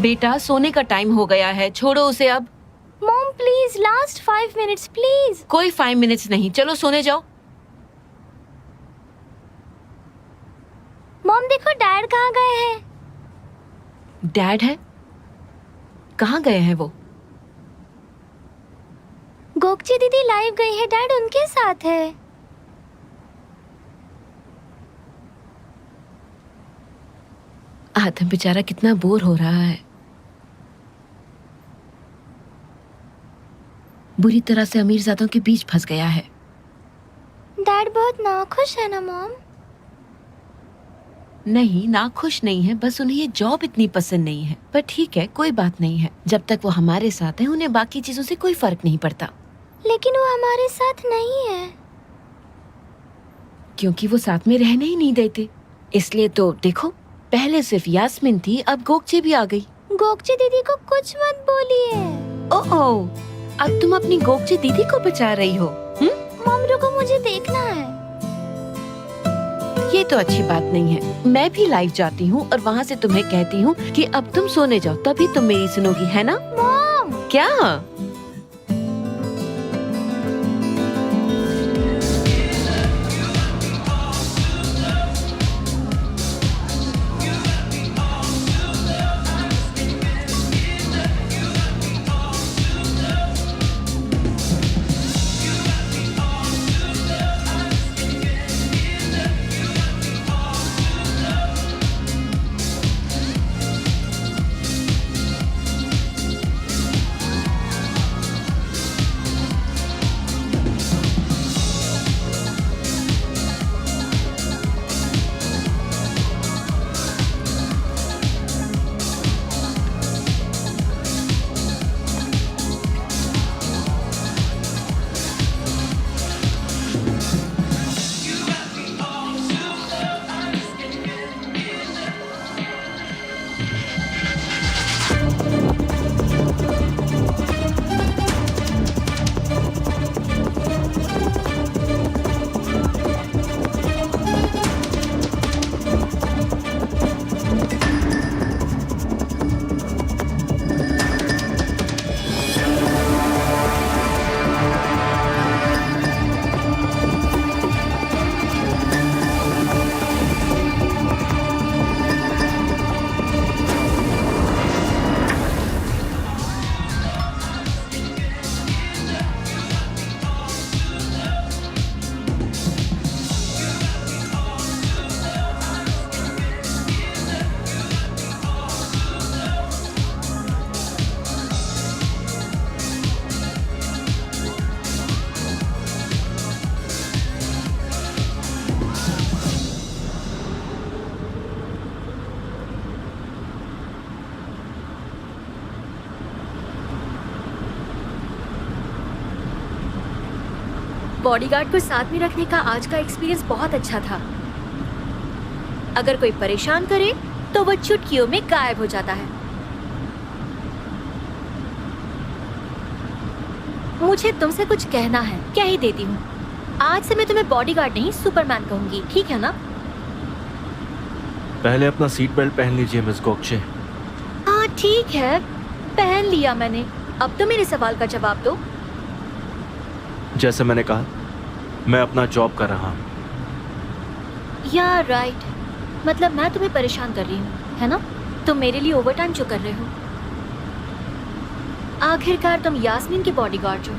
बेटा, सोने का टाइम हो गया है, छोड़ो उसे अब। Mom please, last 5 minutes please. कोई 5 मिनट्स नहीं, चलो सोने जाओ। मॉम देखो डैड कहाँ गए हैं। डैड है? कहाँ गए हैं वो? गोकची दीदी लाइव गई है, डैड उनके साथ है। आदम बेचारा कितना बोर हो रहा है। बुरी तरह से अमीरजादों के बीच फंस गया है। डैड बहुत नाखुश है ना मॉम? नहीं, नाखुश नहीं है, बस उन्हें ये जॉब इतनी पसंद नहीं है। पर ठीक है, कोई बात नहीं है। जब तक वो हमारे साथ है, उन्हें बाकी चीजों से कोई फर्क नहीं पड़ता। लेकिन वो हमारे साथ नहीं है। क्योंकि वो साथ में रहने ही नहीं देते, इसलिए तो देखो, पहले सिर्फ यास्मीन थी, अब गोकची भी आ गई। गोकची दीदी को कुछ मत बोलिए। ओह, अब तुम अपनी गोकची दीदी को बचा रही हो? मॉम रुको, मुझे देखना है। ये तो अच्छी बात नहीं है। मैं भी लाइव जाती हूँ और वहाँ से तुम्हें कहती हूँ कि अब तुम सोने जाओ, तभी तुम मेरी सुनोगी, है ना? मॉम क्या? बॉडीगार्ड को साथ में रखने का आज का एक्सपीरियंस बहुत अच्छा था। अगर कोई परेशान करे तो वो चुटकियों में गायब हो जाता है। मुझे तुमसे कुछ कहना है, कह ही देती हूँ। आज से मैं तुम्हें बॉडीगार्ड नहीं सुपरमैन कहूंगी, ठीक है ना? पहले अपना सीट बेल्ट पहन लीजिए मिस गोगचे। हाँ ठीक है, पहन लिया मैंने। अब तो मेरे सवाल का जवाब दो। जैसे मैंने कहा, मैं अपना जॉब कर रहा हूँ। या राइट, मतलब मैं तुम्हें परेशान कर रही हूँ, है ना? तुम मेरे लिए ओवरटाइम जो कर रहे हो। आखिरकार तुम यास्मीन के बॉडीगार्ड हो।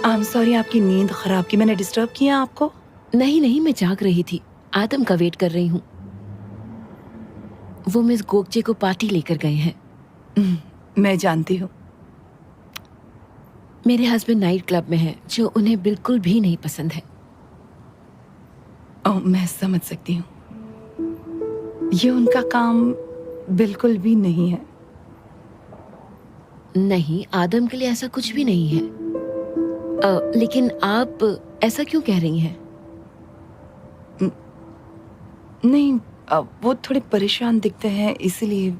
आई एम सॉरी, आपकी नींद खराब की। मैंने डिस्टर्ब किया आपको? नहीं, मैं जाग रही थी। आदम का वेट कर रही हूँ। वो मिस गोगचे को पार्टी लेकर गए हैं। मैं जानती हूँ। मेरे हस्बैंड नाइट क्लब में हैं, जो उन्हें बिल्कुल भी नहीं पसंद है। ओह, मैं समझ सकती हूँ। ये उनका काम बिल्कुल भी नहीं है। नहीं, आदम के लिए ऐसा कुछ भी नहीं है। लेकिन आप ऐसा क्यों कह रही हैं? नहीं, वो थोड़े परेशान दिखते हैं इसलिए।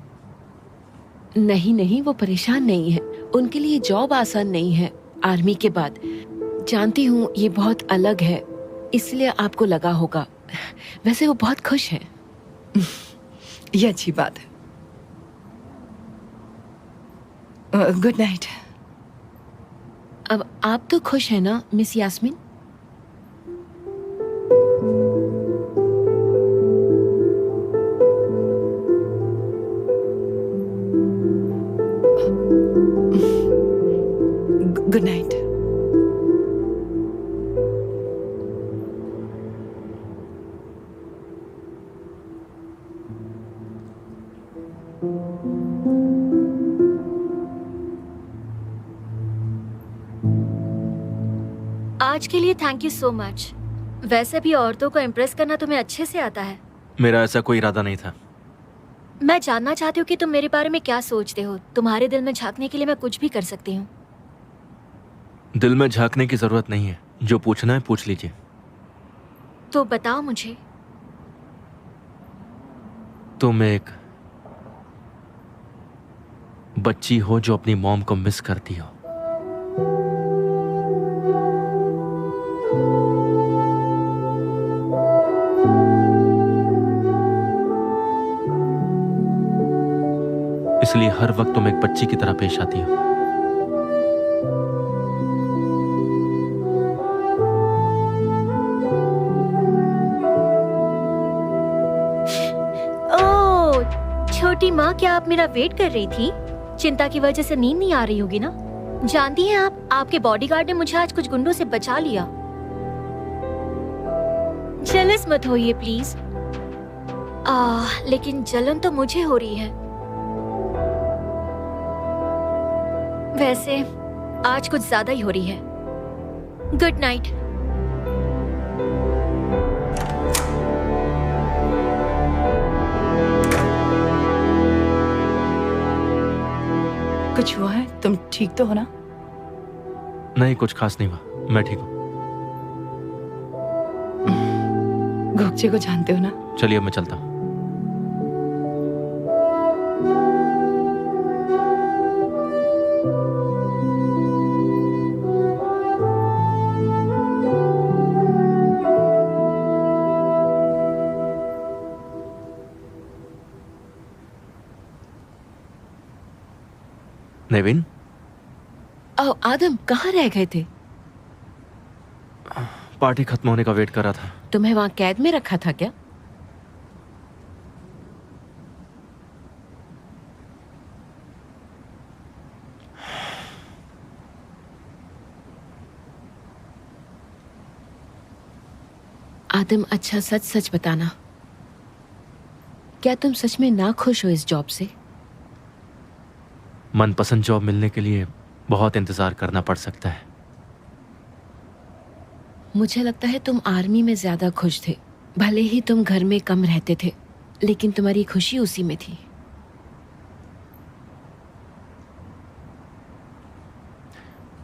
नहीं, वो परेशान नहीं है। उनके लिए जॉब आसान नहीं है आर्मी के बाद। जानती हूँ ये बहुत अलग है, इसलिए आपको लगा होगा। वैसे वो बहुत खुश हैं। ये अच्छी बात है। Good night. अब आप तो खुश हैं ना मिस यास्मीन? Good night. आज के लिए थैंक यू सो मच। वैसे भी औरतों को इम्प्रेस करना तुम्हें अच्छे से आता है। मेरा ऐसा कोई इरादा नहीं था। मैं जानना चाहती हूँ कि तुम मेरे बारे में क्या सोचते हो। तुम्हारे दिल में झांकने के लिए मैं कुछ भी कर सकती हूँ। दिल में झांकने की जरूरत नहीं है। जो पूछना है पूछ लीजिए। तो बताओ मुझे। तुम एक बच्ची हो जो अपनी मॉम को मिस करती हो। इसलिए हर वक्त तुम एक बच्ची की तरह पेश आती हो। ओह, छोटी माँ, क्या आप मेरा वेट कर रही थी? चिंता की वजह से नींद नहीं आ रही होगी ना? जानती हैं आप, आपके बॉडीगार्ड ने मुझे आज कुछ गुंडों से बचा लिया। जेलस मत होइए प्लीज। लेकिन जलन तो मुझे हो रही है। वैसे आज कुछ ज्यादा ही हो रही है। Good night. कुछ हुआ है? तुम ठीक तो हो ना? नहीं, कुछ खास नहीं हुआ। मैं ठीक हूँ। गोगचे को जानते हो ना? चलिए अब मैं चलता हूँ। नेविन, आदम कहाँ रह गए थे? पार्टी खत्म होने का वेट कर रहा था। तुम्हें वहां कैद में रखा था क्या? आदम, अच्छा सच सच बताना, क्या तुम सच में ना खुश हो इस जॉब से? मनपसंद जॉब मिलने के लिए बहुत इंतजार करना पड़ सकता है। मुझे लगता है तुम आर्मी में ज्यादा खुश थे। भले ही तुम घर में कम रहते थे, लेकिन तुम्हारी खुशी उसी में थी।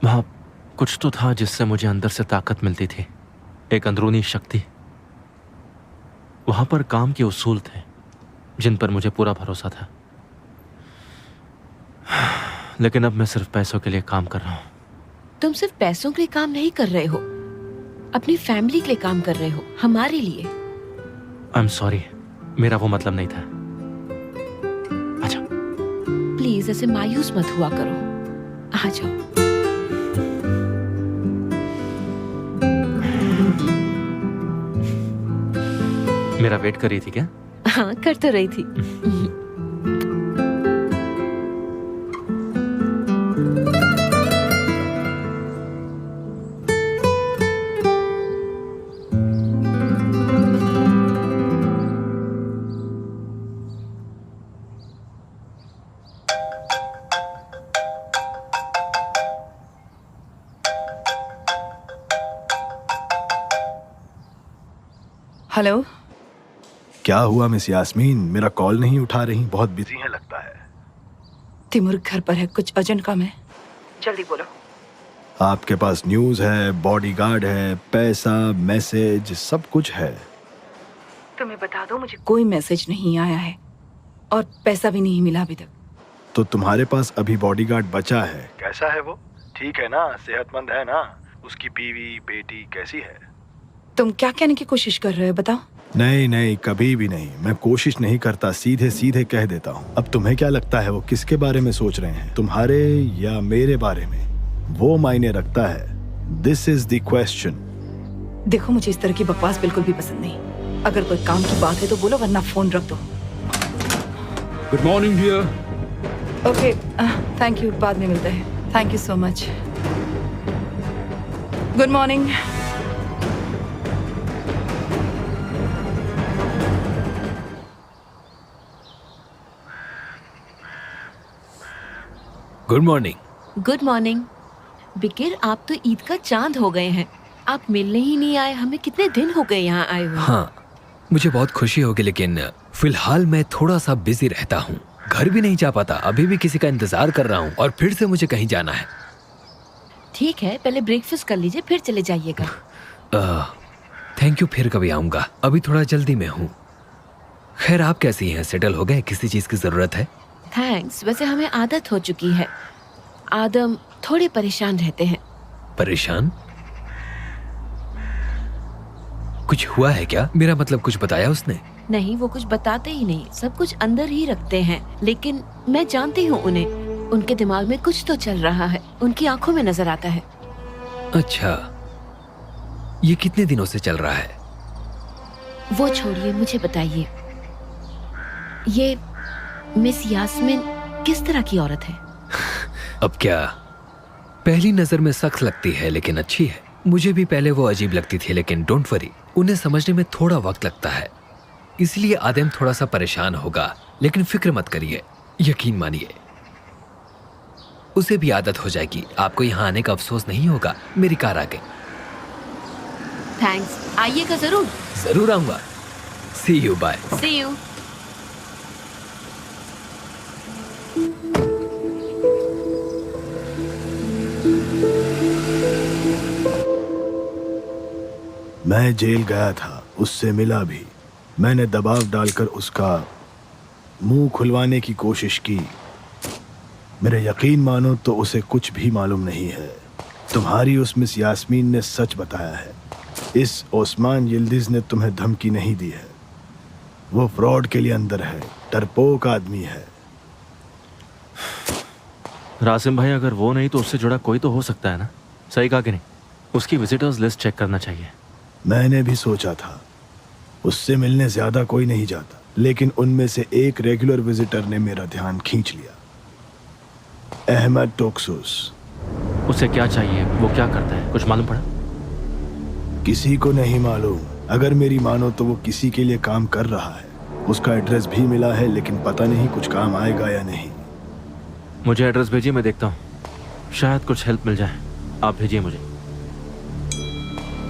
वहां कुछ तो था जिससे मुझे अंदर से ताकत मिलती थी, एक अंदरूनी शक्ति। वहां पर काम के उसूल थे जिन पर मुझे पूरा भरोसा था। लेकिन अब मैं सिर्फ पैसों के लिए काम कर रहा हूं। तुम सिर्फ पैसों के लिए काम नहीं कर रहे हो, अपनी फैमिली के लिए काम कर रहे हो, हमारे लिए। आई एम सॉरी, मेरा वो मतलब नहीं था। अच्छा, प्लीज ऐसे मायूस मत हुआ करो। आ जाओ। मेरा वेट कर रही थी क्या? हाँ, कर तो रही थी। हेलो। क्या हुआ मिस यास्मीन, मेरा कॉल नहीं उठा रही? बहुत बिजी हैं लगता है। तिमुर घर पर है, कुछ अर्जेंट काम है, जल्दी बोलो। आपके पास न्यूज़ है, बॉडीगार्ड है, पैसा, मैसेज, सब कुछ है। तुम्हें बता दो, मुझे कोई मैसेज नहीं आया है और पैसा भी नहीं मिला अभी तक। तो तुम्हारे पास अभी बॉडीगार्ड बचा है? कैसा है वो? ठीक है ना? सेहतमंद है ना? उसकी बीवी बेटी कैसी है? तुम क्या कहने की कोशिश कर रहे हो, बताओ। नहीं नहीं, कभी भी नहीं। मैं कोशिश नहीं करता, सीधे सीधे कह देता हूँ। अब तुम्हें क्या लगता है वो किसके बारे में सोच रहे हैं, तुम्हारे या मेरे बारे में? वो मायने रखता है। This is the question. देखो, मुझे इस तरह की बकवास बिल्कुल भी पसंद नहीं। अगर कोई काम की बात है तो बोलो, वरना फोन रख दो। Good morning dear. Okay, thank you, बाद में मिलते हैं। Thank you so much. Good morning. Good morning. Good morning. बिकिर, आप तो ईद का चांद हो गए हैं। आप मिलने ही नहीं आए। हमें कितने दिन हो गए यहाँ आए हुए। हाँ, मुझे बहुत खुशी होगी, लेकिन फिलहाल मैं थोड़ा सा बिजी रहता हूँ। घर भी नहीं जा पाता, अभी भी किसी का इंतजार कर रहा हूँ और फिर से मुझे कहीं जाना है। ठीक है, पहले ब्रेकफास्ट कर लीजिए, फिर चले जाइएगा। थैंक यू, फिर कभी आऊंगा। अभी थोड़ा जल्दी में हूँ। खैर, आप कैसी हैं? सेटल हो गए? किसी चीज की जरूरत है? थैंक्स। वैसे हमें आदत हो चुकी है। आदम थोड़े परेशान रहते हैं। परेशान? कुछ हुआ है क्या? मेरा मतलब, कुछ बताया उसने? नहीं, वो कुछ बताते ही नहीं, सब कुछ अंदर ही रखते हैं। लेकिन मैं जानती हूँ उन्हें, उनके दिमाग में कुछ तो चल रहा है, उनकी आंखों में नजर आता है। अच्छा, ये कितने दिनों से चल रहा है? वो छोड़िए, मुझे बताइए, ये मिस यास्मीन किस तरह की औरत है? अब क्या, पहली नजर में सख्त लगती है लेकिन अच्छी है। मुझे भी पहले वो अजीब लगती थी, लेकिन डोंट वरी, उन्हें समझने में थोड़ा वक्त लगता है। इसलिए आदम थोड़ा सा परेशान होगा, लेकिन फिक्र मत करिए, यकीन मानिए, उसे भी आदत हो जाएगी। आपको यहाँ आने का अफसोस नहीं होगा। मेरी कार आ गई। थैंक्स, आइएगा जरूर। जरूर आऊंगा। See you, bye. See you. मैं जेल गया था, उससे मिला भी। मैंने दबाव डालकर उसका मुंह खुलवाने की कोशिश की। मेरे यकीन मानो तो उसे कुछ भी मालूम नहीं है। तुम्हारी उस मिस यास्मीन ने सच बताया है। इस ओस्मान यिल्दिज ने तुम्हें धमकी नहीं दी है। वो फ्रॉड के लिए अंदर है, डरपोक आदमी है। रासिम भाई, अगर वो नहीं तो उससे जुड़ा कोई तो हो सकता है ना? सही कहा कि नहीं? उसकी विजिटर्स लिस्ट चेक करना चाहिए। मैंने भी सोचा था, उससे मिलने ज्यादा कोई नहीं जाता, लेकिन उनमें से एक रेगुलर विजिटर ने मेरा ध्यान खींच लिया। अहमद टोक्सुस। उसे क्या चाहिए? वो क्या करता है? कुछ मालूम पड़ा? किसी को नहीं मालूम। अगर मेरी मानो तो वो किसी के लिए काम कर रहा है। उसका एड्रेस भी मिला है, लेकिन पता नहीं कुछ काम आएगा या नहीं। मुझे एड्रेस भेजिए, मैं देखता हूँ, शायद कुछ हेल्प मिल जाए। आप भेजिए मुझे।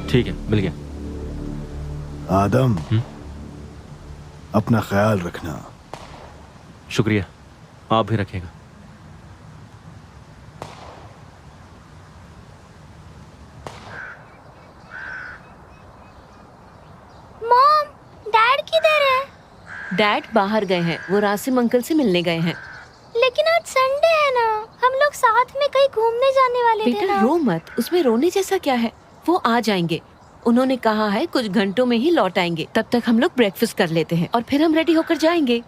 ठीक है, मिल गया। आदम, अपना ख्याल रखना। शुक्रिया, आप भी रखिएगा। मॉम, डैड किधर है? डैड बाहर गए हैं, वो रासिम अंकल से मिलने गए हैं। लेकिन आज संडे है ना, हम लोग साथ में कहीं घूमने जाने वाले थे बेटा ना। रो मत, उसमें रोने जैसा क्या है? वो आ जाएंगे। उन्होंने कहा है कुछ घंटों में ही लौट आएंगे। तब तक हम लोग ब्रेकफास्ट कर लेते हैं और फिर हम रेडी होकर जाएंगे।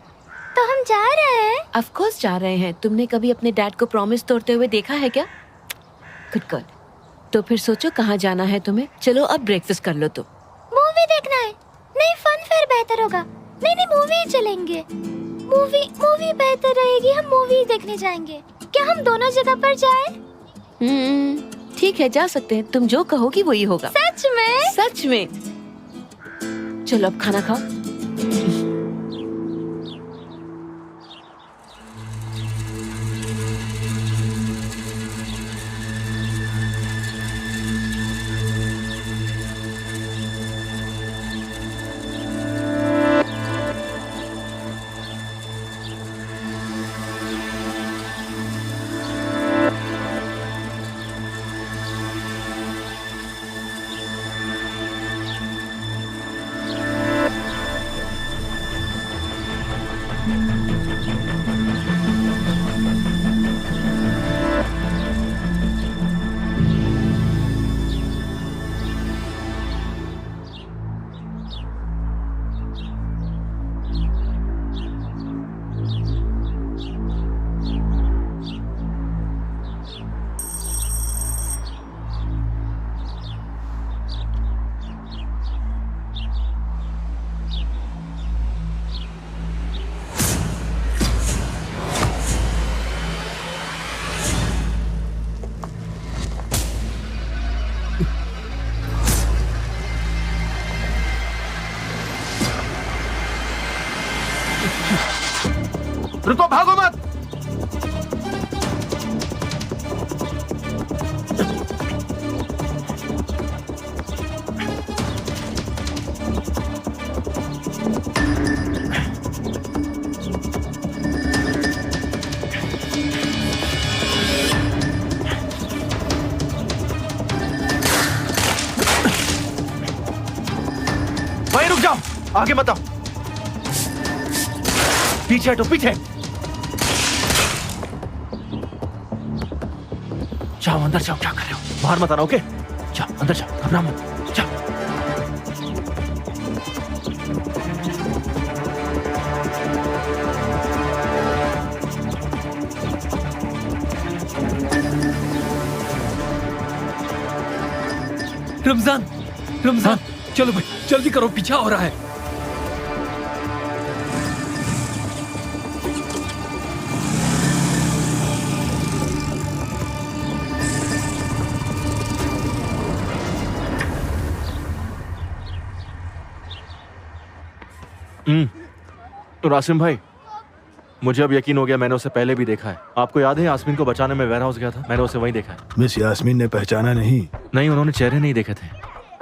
तो हम जा रहे हैं? ऑफ कोर्स जा रहे हैं। तुमने कभी अपने डैड को प्रॉमिस तोड़ते हुए देखा है क्या? Good girl. तो फिर सोचो कहाँ जाना है तुम्हें। चलो अब ब्रेकफास्ट कर लो। तो मूवी देखना है? नहीं, फन फेयर बेहतर होगा। नहीं नहीं, मूवी ही चलेंगे। मूवी बेहतर रहेगी। हम मूवी देखने जाएंगे। क्या हम दोनों जगह पर जाएं? ठीक है, जा सकते हैं। तुम जो कहोगी वही होगा। सच में? सच में। चलो अब खाना खाओ। रुको, भागो मत। वहीं रुक जाओ, आगे मत आओ। पीछे हटो, पीछे। जाओ अंदर जाओ, क्या कर रहे हो? बाहर मत आना, ओके? जाओ अंदर जाओ, घबरा मत, जाओ। रमजान, रमजान, चलो भाई, जल्दी करो, पीछा हो रहा है। तो रासिम भाई, मुझे अब यकीन हो गया, मैंने उसे पहले भी देखा है। आपको याद है यास्मीन को बचाने में वेयर हाउस गया था? मैंने उसे वहीं देखा है। मिस यास्मीन ने पहचाना नहीं? नहीं, उन्होंने चेहरे नहीं देखे थे,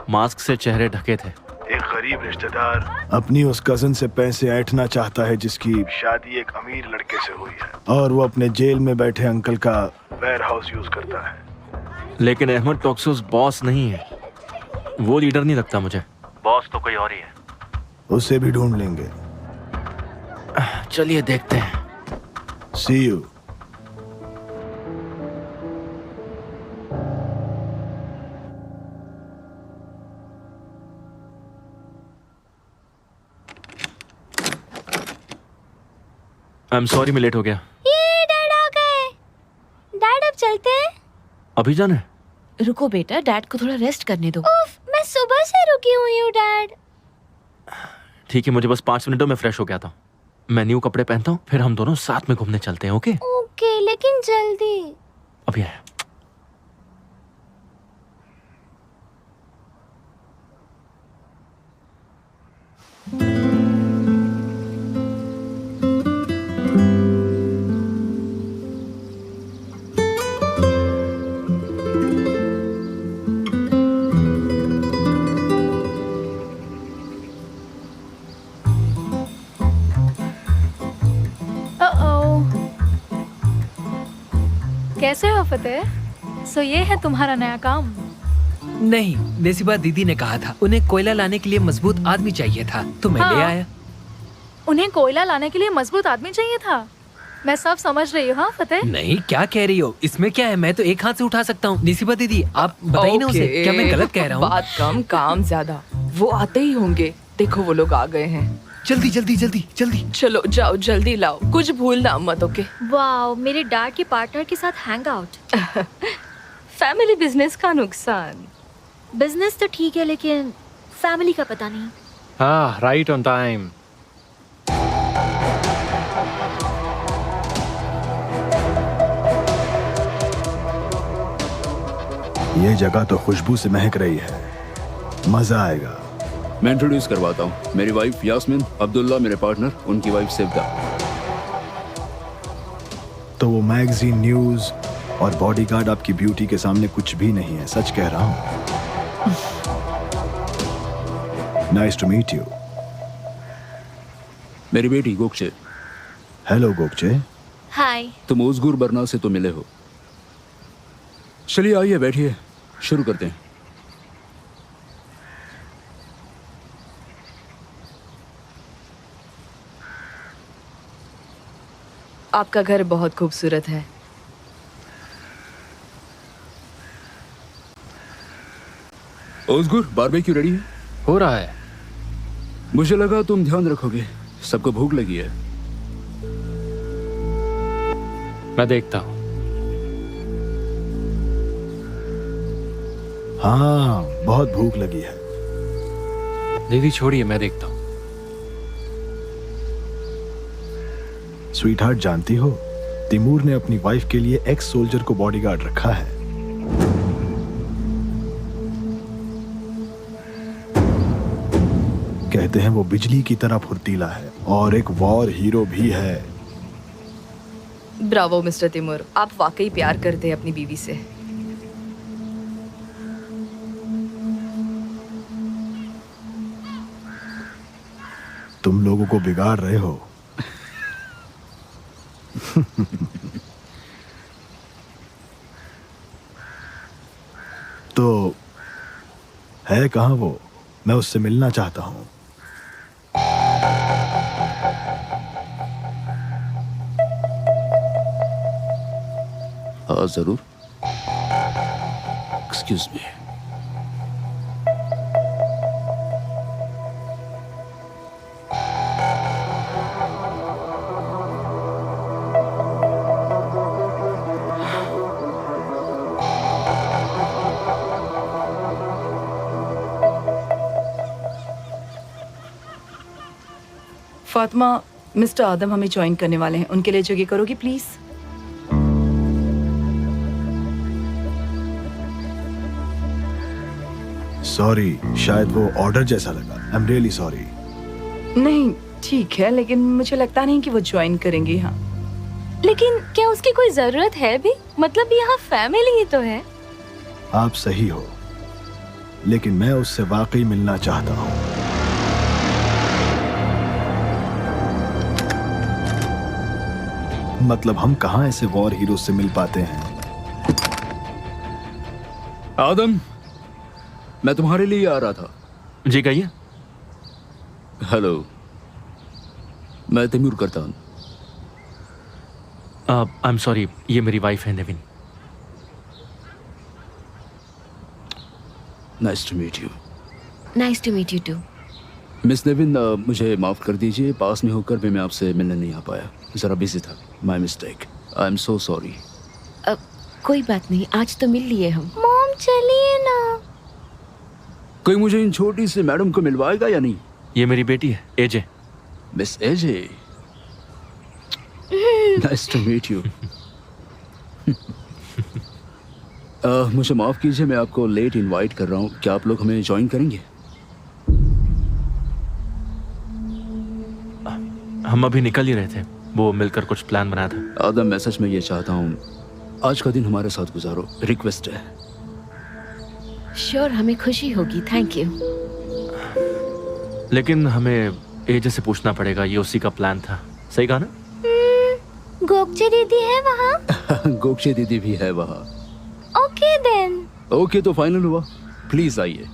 मास्क से चेहरे ढके थे। एक गरीब रिश्तेदार अपनी उस कजन से पैसे ऐंठना चाहता है जिसकी शादी एक अमीर लड़के से हुई है, और वो अपने जेल में बैठे अंकल का वेयर हाउस यूज करता है। लेकिन अहमद टोक्सुस बॉस नहीं है, वो लीडर नहीं लगता मुझे। बॉस तो कोई और ही है। उसे भी ढूंढ लेंगे। चलिए देखते हैं। सी यू। आई एम सॉरी, मैं लेट हो गया। ये डैड आ गए। चलते हैं? अभी जाना है? रुको बेटा, डैड को थोड़ा रेस्ट करने दो। उफ, मैं सुबह से रुकी हुई हूँ डैड। ठीक है, मुझे बस 5 मिनटों में फ्रेश हो गया था। मैं न्यू कपड़े पहनता हूँ, फिर हम दोनों साथ में घूमने चलते हैं। ओके? ओके, लेकिन जल्दी। अभी आया। कैसे हो फतेह? सो ये है तुम्हारा नया काम? नहीं, नेसिबा दीदी ने कहा था उन्हें कोयला लाने के लिए मजबूत आदमी चाहिए था, तो मैं ले आया। उन्हें कोयला लाने के लिए मजबूत आदमी चाहिए था? मैं सब समझ रही हूँ। हाँ फतेह? नहीं, क्या कह रही हो? इसमें क्या है, मैं तो एक हाथ से उठा सकता हूँ। नेसिबा दीदी, आप बताइए ना उसे, क्या मैं गलत कह रहा हूँ? बात कम काम ज्यादा। वो आते ही होंगे। देखो वो लोग आ गए हैं। जल्दी जल्दी जल्दी जल्दी। चलो जाओ, जल्दी लाओ, कुछ भूलना मत। ओके? वाओ, मेरे डैड के पार्टनर के साथ हैंग आउट। फैमिली बिजनेस का नुकसान। बिजनेस तो ठीक है, लेकिन फैमिली का पता नहीं। हाँ, राइट ऑन टाइम। ये जगह तो खुशबू से महक रही है, मजा आएगा। मैं इंट्रोड्यूस करवाता हूँ, मेरी वाइफ यास्मीन, अब्दुल्ला मेरे पार्टनर, उनकी वाइफ सिवदा। तो वो मैगजीन, न्यूज और बॉडीगार्ड आपकी ब्यूटी के सामने कुछ भी नहीं है, सच कह रहा हूँ। Nice to meet you. मेरी बेटी गोकचे। हेलो गोकचे। हाय। तुम ओजगुर बरना से तो मिले हो। चलिए आइए बैठिए, शुरू करते हैं। आपका घर बहुत खूबसूरत है। ओजगुर, बारबेक्यू रेडी है? हो रहा है। मुझे लगा तुम ध्यान रखोगे, सबको भूख लगी है। मैं देखता हूँ। हाँ, बहुत भूख लगी है। दीदी छोड़िए, मैं देखता हूँ। स्वीटहार्ट, जानती हो तिमूर ने अपनी वाइफ के लिए एक्स सोल्जर को बॉडीगार्ड रखा है। कहते हैं वो बिजली की तरह फुर्तीला है और एक वॉर हीरो भी है। ब्रावो मिस्टर तिमूर, आप वाकई प्यार करते हैं अपनी बीवी से। तुम लोगों को बिगाड़ रहे हो। तो है कहाँ वो? मैं उससे मिलना चाहता हूँ। हाँ जरूर। Excuse me. Fatima, mister Adam हमें ज्वाइन करने वाले हैं, उनके लिए जगह करोगी प्लीज? सॉरी, शायद वो ऑर्डर जैसा लगा। I am really sorry. नहीं ठीक है, लेकिन मुझे लगता नहीं कि वो ज्वाइन करेंगे यहाँ। लेकिन क्या उसकी कोई जरूरत है भी? मतलब यहाँ फैमिली ही तो है। आप सही हो, लेकिन मैं उससे वाकई मिलना चाहता हूँ। मतलब हम कहाँ ऐसे वॉर हीरो से मिल पाते हैं? आदम, मैं तुम्हारे लिए आ रहा था। जी कहिए। हेलो, मैं तिमूर करता हूँ। आई एम सॉरी, ये मेरी वाइफ है Nevin. Nice to meet you. Nice to meet you too. Miss Nevin, मुझे माफ कर दीजिए, पास में होकर भी मैं आपसे मिलने नहीं आ पाया, जरा बिजी था। My mistake. I am so sorry. कोई बात नहीं, आज तो मिल लिए हम। मॉम चलिए ना। कोई मुझे इन छोटी सी मैडम को मिलवाएगा या नहीं? ये मेरी बेटी है, AJ. Miss AJ, nice to meet you. मुझे माफ कीजिए, मैं आपको लेट इनवाइट कर रहा हूँ। क्या आप लोग हमें ज्वाइन करेंगे? हम अभी निकल ही रहे थे, वो मिलकर कुछ प्लान बनाया था। आदम, मैं सच में ये चाहता हूँ आज का दिन हमारे साथ गुजारो, रिक्वेस्ट है। श्योर, हमें खुशी होगी, थैंक यू। लेकिन हमें एजे से पूछना पड़ेगा, ये उसी का प्लान था, सही कहा ना? गोगचे दीदी है वहाँ? गोगचे दीदी भी है वहाँ। Okay then. ओके, तो फाइनल हुआ। प्लीज आइए।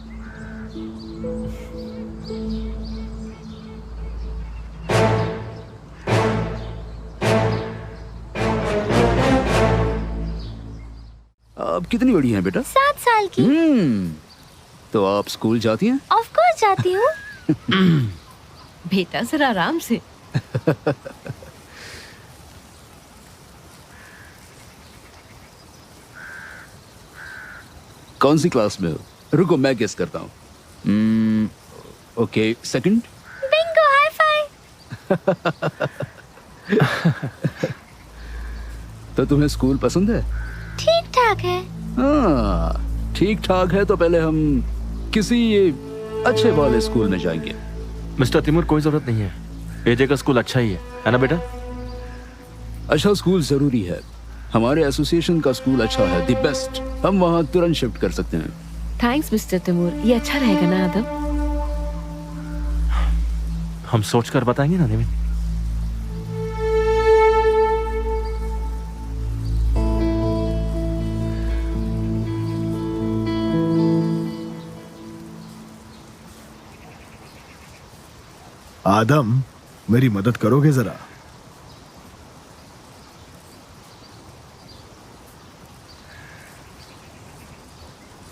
आप कितनी बड़ी हैं बेटा? 7 साल की। तो आप स्कूल जाती हैं? ऑफ कोर्स जाती हूँ। बेटा जरा आराम से। कौन सी क्लास में हो? रुको मैं गेस करता हूँ। Okay, second. Bingo, high five. तो तुम्हें स्कूल पसंद है? ठीक ठाक है। हाँ, ठीक ठाक है तो पहले हम किसी अच्छे वाले स्कूल में जाएंगे। मिस्टर तिमूर, कोई जरूरत नहीं है, एजे का स्कूल अच्छा ही है ना बेटा? अच्छा स्कूल जरूरी है। हमारे एसोसिएशन का स्कूल अच्छा है, द बेस्ट। हम वहाँ तुरंत शिफ्ट कर सकते हैं। थैंक्स मिस्टर तिमूर, ये अच्छा रहेगा ना आदम? हम सोचकर बताएंगे ना निविन। आदम, मेरी मदद करोगे जरा?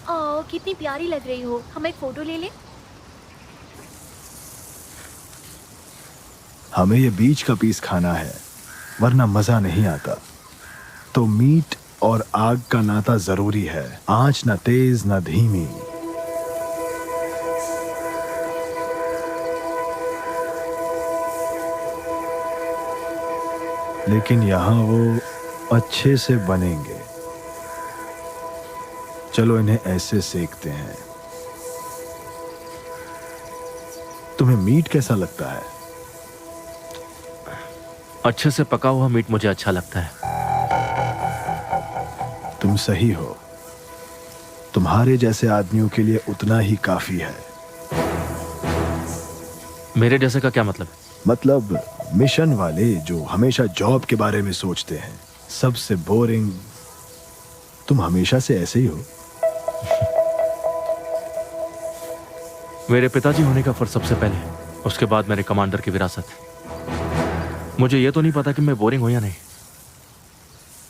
ओह, कितनी प्यारी लग रही हो। हम एक फोटो ले लें? हमें ये बीच का पीस खाना है, वरना मजा नहीं आता। तो मीट और आग का नाता जरूरी है, आंच ना तेज ना धीमी। लेकिन यहां वो अच्छे से बनेंगे। चलो इन्हें ऐसे सेकते हैं। तुम्हें मीट कैसा लगता है? अच्छे से पका हुआ मीट मुझे अच्छा लगता है। तुम सही हो, तुम्हारे जैसे आदमियों के लिए उतना ही काफी है। मेरे जैसे का क्या मतलब? मतलब मिशन वाले जो हमेशा जॉब के बारे में सोचते हैं, सबसे बोरिंग। तुम हमेशा से ऐसे ही हो। मेरे पिताजी होने का फर्ज सबसे पहले, उसके बाद मेरे कमांडर की विरासत। मुझे ये तो नहीं पता कि मैं बोरिंग हूं या नहीं,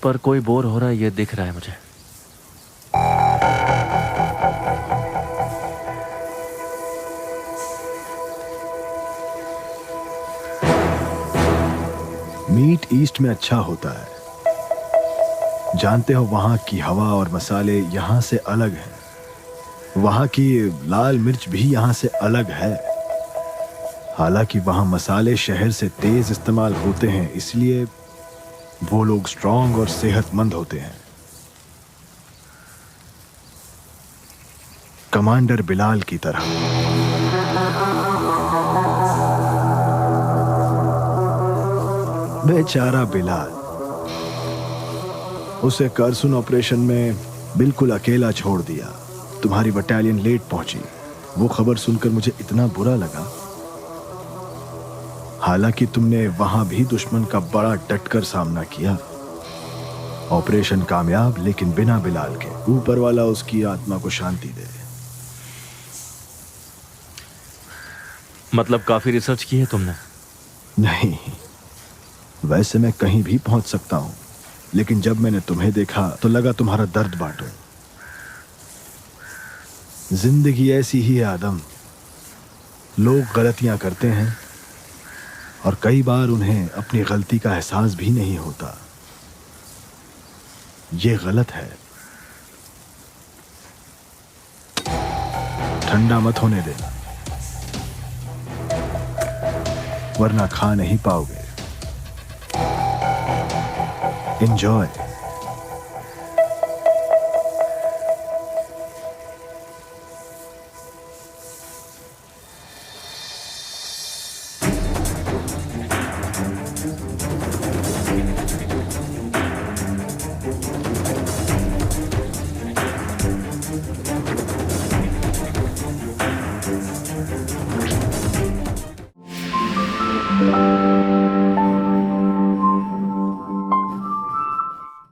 पर कोई बोर हो रहा है ये दिख रहा है मुझे। मीट ईस्ट में अच्छा होता है। जानते हो वहां की हवा और मसाले यहां से अलग हैं। वहां की लाल मिर्च भी यहां से अलग है। हालांकि वहां मसाले शहर से तेज इस्तेमाल होते हैं, इसलिए वो लोग स्ट्रांग और सेहतमंद होते हैं। कमांडर बिलाल की तरह। बेचारा बिलाल, उसे करसुन ऑपरेशन में बिल्कुल अकेला छोड़ दिया। तुम्हारी बटालियन लेट पहुंची। वो खबर सुनकर मुझे इतना बुरा लगा। हालांकि तुमने वहां भी दुश्मन का बड़ा डटकर सामना किया। ऑपरेशन कामयाब, लेकिन बिना बिलाल के। ऊपर वाला उसकी आत्मा को शांति दे। मतलब काफी रिसर्च की है तुमने? नहीं, वैसे मैं कहीं भी पहुंच सकता हूं, लेकिन जब मैंने तुम्हें देखा तो लगा तुम्हारा दर्द बांटूं। जिंदगी ऐसी ही है आदम। लोग गलतियां करते हैं और कई बार उन्हें अपनी गलती का एहसास भी नहीं होता। ये गलत है। ठंडा मत होने देना, वरना खा नहीं पाओगे। एंजॉय।